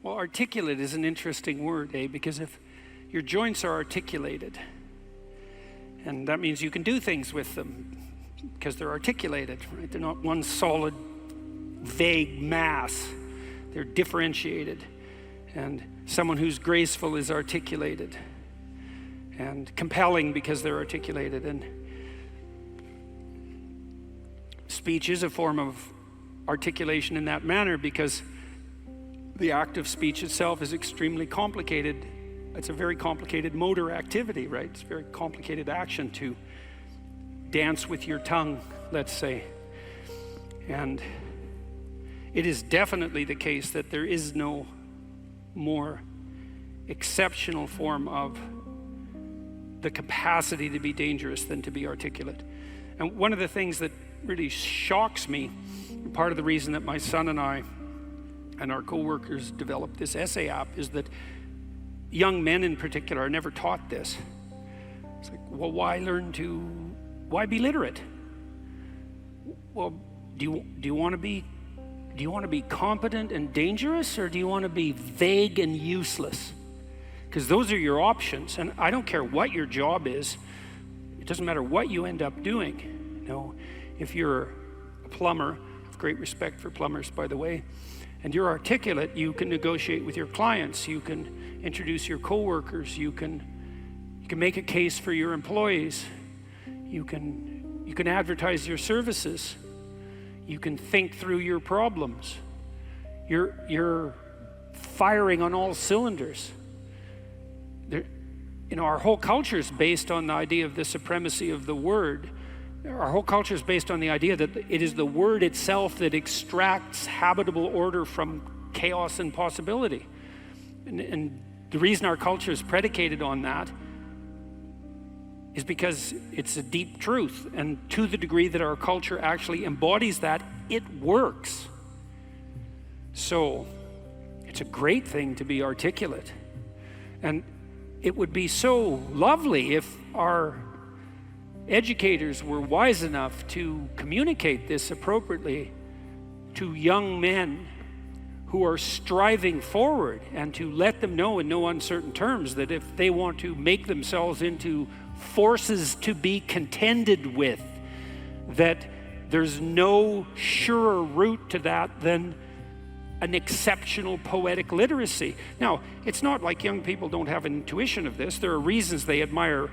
Well, articulate is an interesting word, because if your joints are articulated, and that means you can do things with them because they're articulated, right? They're not one solid, vague mass. They're differentiated. And someone who's graceful is articulated and compelling because they're articulated. And speech is a form of articulation in that manner because the act of speech itself is extremely complicated. It's a very complicated motor activity, right? It's a very complicated action to dance with your tongue, let's say. And it is definitely the case that there is no more exceptional form of the capacity to be dangerous than to be articulate. And one of the things that really shocks me, part of the reason that my son and I and our co-workers developed this essay app, is that young men in particular are never taught this. It's like, well, why be literate? Well, do you want to be competent and dangerous, or do you want to be vague and useless? Because those are your options. And I don't care what your job is. It doesn't matter what you end up doing. You know, if you're a plumber, I have great respect for plumbers, by the way, and you're articulate, you can negotiate with your clients, you can introduce your coworkers, you can make a case for your employees, you can advertise your services, you can think through your problems. You're firing on all cylinders. Our whole culture is based on the idea of the supremacy of the word. Our whole culture is based on the idea that it is the word itself that extracts habitable order from chaos and possibility. And the reason our culture is predicated on that is because it's a deep truth. And to the degree that our culture actually embodies that, it works. So it's a great thing to be articulate. And it would be so lovely if our educators were wise enough to communicate this appropriately to young men who are striving forward, and to let them know in no uncertain terms that if they want to make themselves into forces to be contended with, that there's no surer route to that than an exceptional poetic literacy. Now, it's not like young people don't have an intuition of this. There are reasons they admire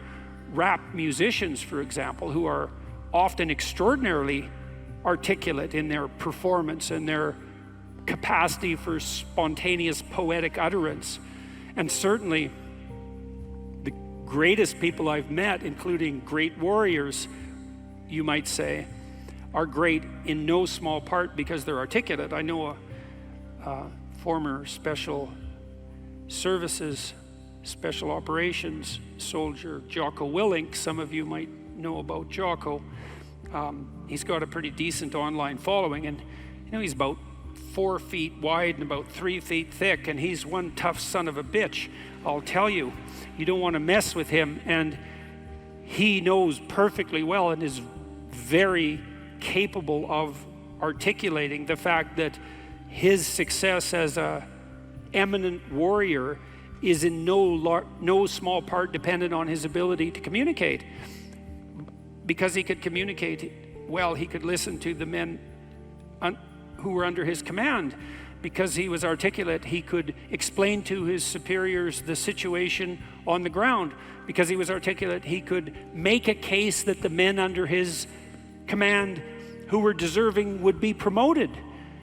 rap musicians, for example, who are often extraordinarily articulate in their performance and their capacity for spontaneous poetic utterance. And certainly the greatest people I've met, including great warriors, you might say, are great in no small part because they're articulate. I know a former special services, special operations soldier, Jocko Willink. Some of you might know about Jocko. He's got a pretty decent online following, and he's about 4 feet wide and about 3 feet thick, and he's one tough son of a bitch. I'll tell you, you don't want to mess with him, and he knows perfectly well and is very capable of articulating the fact that his success as a eminent warrior is in no small part dependent on his ability to communicate. Because he could communicate well, he could listen to the men who were under his command. Because he was articulate, he could explain to his superiors the situation on the ground. Because he was articulate, he could make a case that the men under his command who were deserving would be promoted.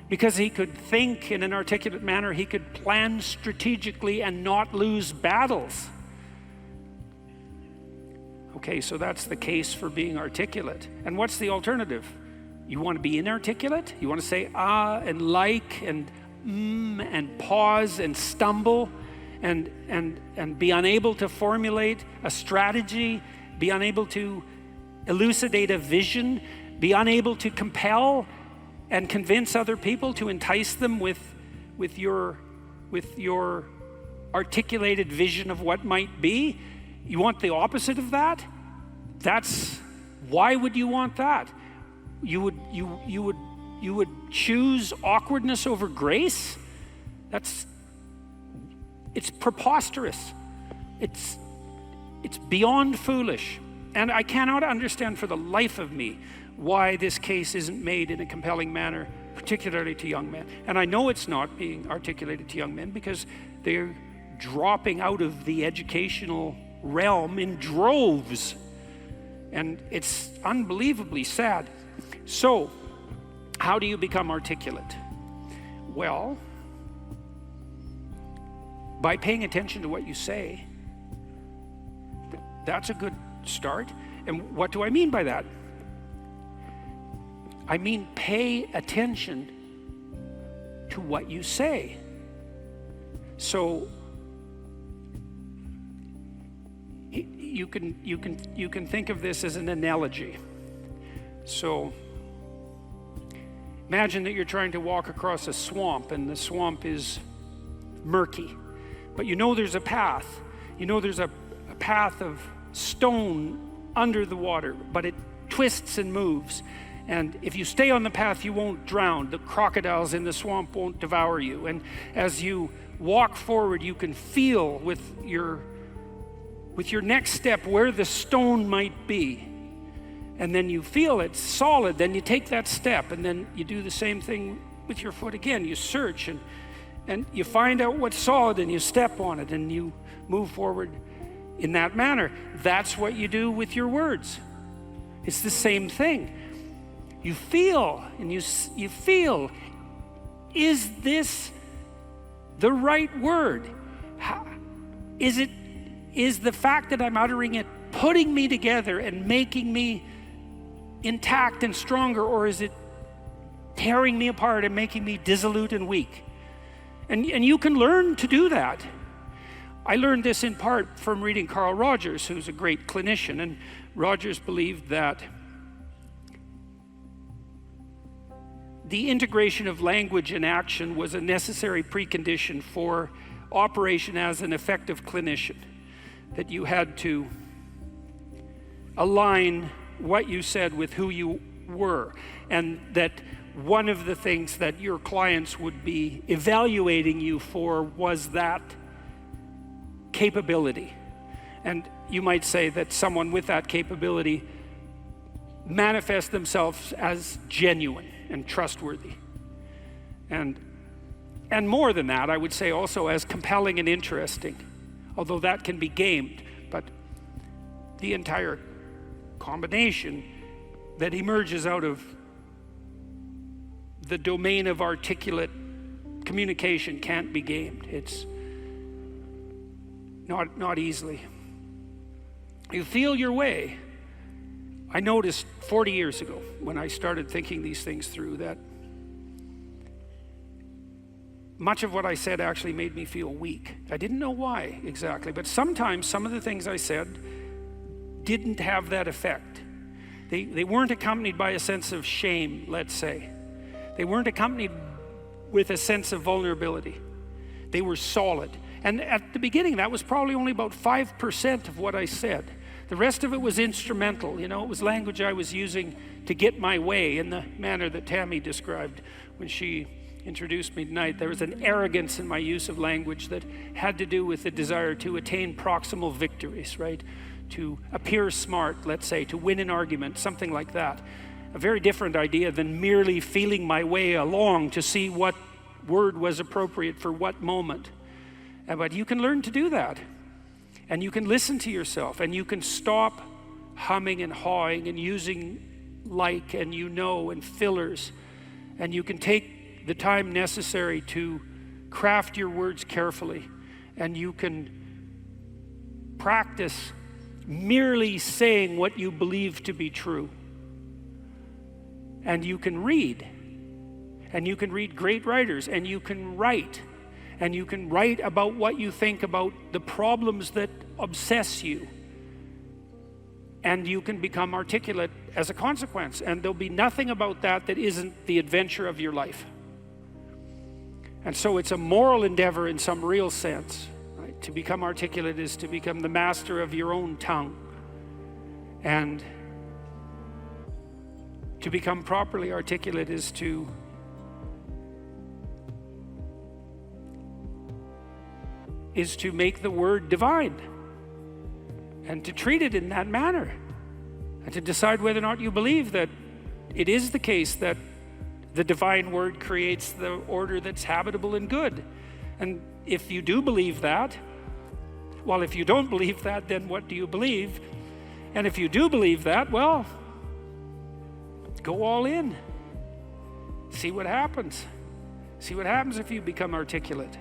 Because he could think in an articulate manner, he could plan strategically and not lose battles. Okay, so that's the case for being articulate. And what's the alternative? You want to be inarticulate? You want to say and like and and pause and stumble and be unable to formulate a strategy, be unable to elucidate a vision, be unable to compel and convince other people, to entice them with your articulated vision of what might be? You want the opposite of that? Why would you want that? You would choose awkwardness over grace? it's preposterous. It's beyond foolish. And I cannot understand for the life of me why this case isn't made in a compelling manner, particularly to young men. And I know it's not being articulated to young men because they're dropping out of the educational realm in droves. And it's unbelievably sad. So, how do you become articulate? Well, by paying attention to what you say. That's a good start. And what do I mean by that? I mean pay attention to what you say. So you can think of this as an analogy. So imagine that you're trying to walk across a swamp, and the swamp is murky, but you know there's a path. You know there's a path of stone under the water, but it twists and moves. And if you stay on the path, you won't drown. The crocodiles in the swamp won't devour you. And as you walk forward, you can feel with your next step where the stone might be. And then you feel it's solid, then you take that step, and then you do the same thing with your foot again. You search and you find out what's solid, and you step on it, and you move forward in that manner. That's what you do with your words. It's the same thing. You feel, and you feel, is this the right word? Is the fact that I'm uttering it putting me together and making me intact and stronger, or is it tearing me apart and making me dissolute and weak? And you can learn to do that. I learned this in part from reading Carl Rogers, who's a great clinician, and Rogers believed that the integration of language and action was a necessary precondition for operation as an effective clinician, that you had to align what you said with who you were, and that one of the things that your clients would be evaluating you for was that capability. And you might say that someone with that capability manifests themselves as genuine and trustworthy. And more than that, I would say also as compelling and interesting, although that can be gamed. But the entire combination that emerges out of the domain of articulate communication can't be gamed. It's not easily. You feel your way. I noticed 40 years ago when I started thinking these things through that much of what I said actually made me feel weak. I didn't know why exactly, but sometimes some of the things I said didn't have that effect. They weren't accompanied by a sense of shame, let's say. They weren't accompanied with a sense of vulnerability. They were solid. And at the beginning, that was probably only about 5% of what I said. The rest of it was instrumental. You know, it was language I was using to get my way in the manner that Tammy described when she introduced me tonight. There was an arrogance in my use of language that had to do with the desire to attain proximal victories, right? To appear smart, let's say, to win an argument, something like that. A very different idea than merely feeling my way along to see what word was appropriate for what moment. But you can learn to do that. And you can listen to yourself, and you can stop humming and hawing and using like and you know and fillers. And you can take the time necessary to craft your words carefully. And you can practice merely saying what you believe to be true. And you can read. And you can read great writers. And you can write. And you can write about what you think about the problems that obsess you. And you can become articulate as a consequence. And there'll be nothing about that that isn't the adventure of your life. And so it's a moral endeavor in some real sense. Right? To become articulate is to become the master of your own tongue. And to become properly articulate is to is to make the word divine and to treat it in that manner and to decide whether or not you believe that it is the case that the divine word creates the order that's habitable and good. And if you do believe that, well, if you don't believe that, then what do you believe? And if you do believe that, well, go all in. See what happens. See what happens if you become articulate.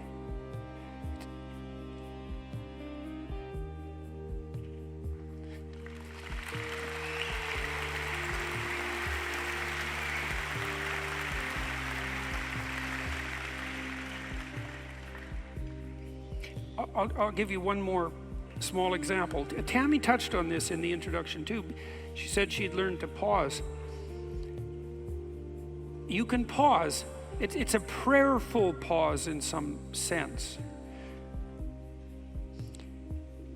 I'll give you one more small example. Tammy touched on this in the introduction too. She said she'd learned to pause. You can pause. It's a prayerful pause in some sense.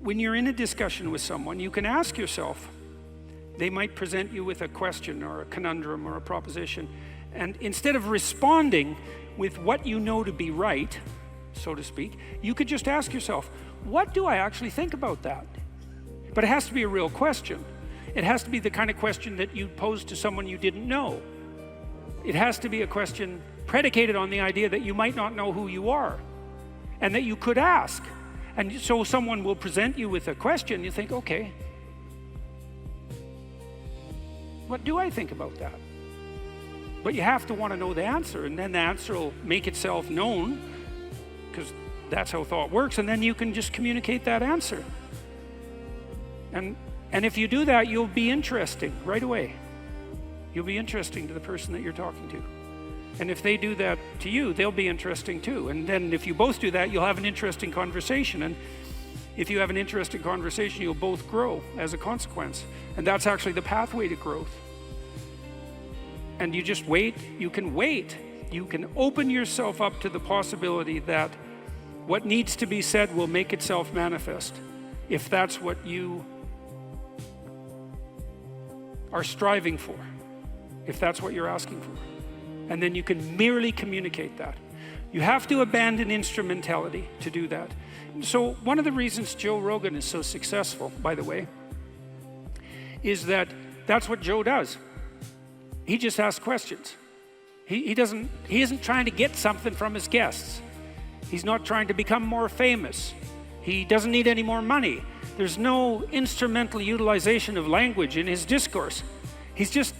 When you're in a discussion with someone, you can ask yourself, they might present you with a question or a conundrum or a proposition, and instead of responding with what you know to be right, so to speak, you could just ask yourself, what do I actually think about that? But it has to be a real question. It has to be the kind of question that you pose to someone you didn't know. It has to be a question predicated on the idea that you might not know who you are and that you could ask. And so someone will present you with a question, you think, okay, what do I think about that? But you have to want to know the answer, and then the answer will make itself known, because that's how thought works, and then you can just communicate that answer. And if you do that, you'll be interesting right away. You'll be interesting to the person that you're talking to. And if they do that to you, they'll be interesting too. And then if you both do that, you'll have an interesting conversation. And if you have an interesting conversation, you'll both grow as a consequence. And that's actually the pathway to growth. And you just wait. You can wait. You can open yourself up to the possibility that what needs to be said will make itself manifest, if that's what you are striving for, if that's what you're asking for. And then you can merely communicate that. You have to abandon instrumentality to do that. So one of the reasons Joe Rogan is so successful, by the way, is that that's what Joe does. He just asks questions. He isn't trying to get something from his guests. He's not trying to become more famous. He doesn't need any more money. There's no instrumental utilization of language in his discourse. He's just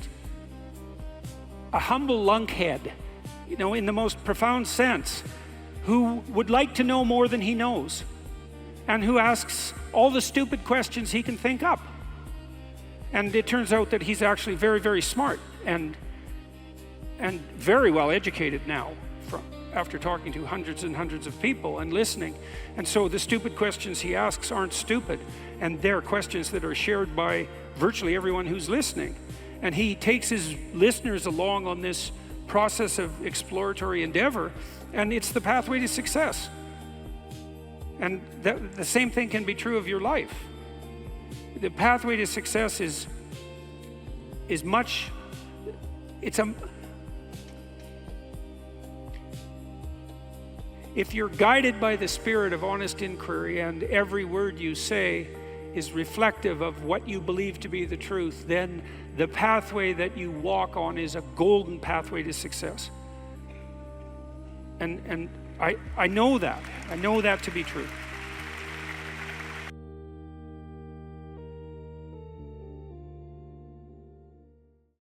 a humble lunkhead, you know, in the most profound sense, who would like to know more than he knows, and who asks all the stupid questions he can think up. And it turns out that he's actually very, very smart and very well educated now, after talking to hundreds and hundreds of people and listening. And so the stupid questions he asks aren't stupid, and they're questions that are shared by virtually everyone who's listening. And he takes his listeners along on this process of exploratory endeavor, and it's the pathway to success. And the same thing can be true of your life. The pathway to success is much, if you're guided by the spirit of honest inquiry and every word you say is reflective of what you believe to be the truth, then the pathway that you walk on is a golden pathway to success. And I know that. I know that to be true.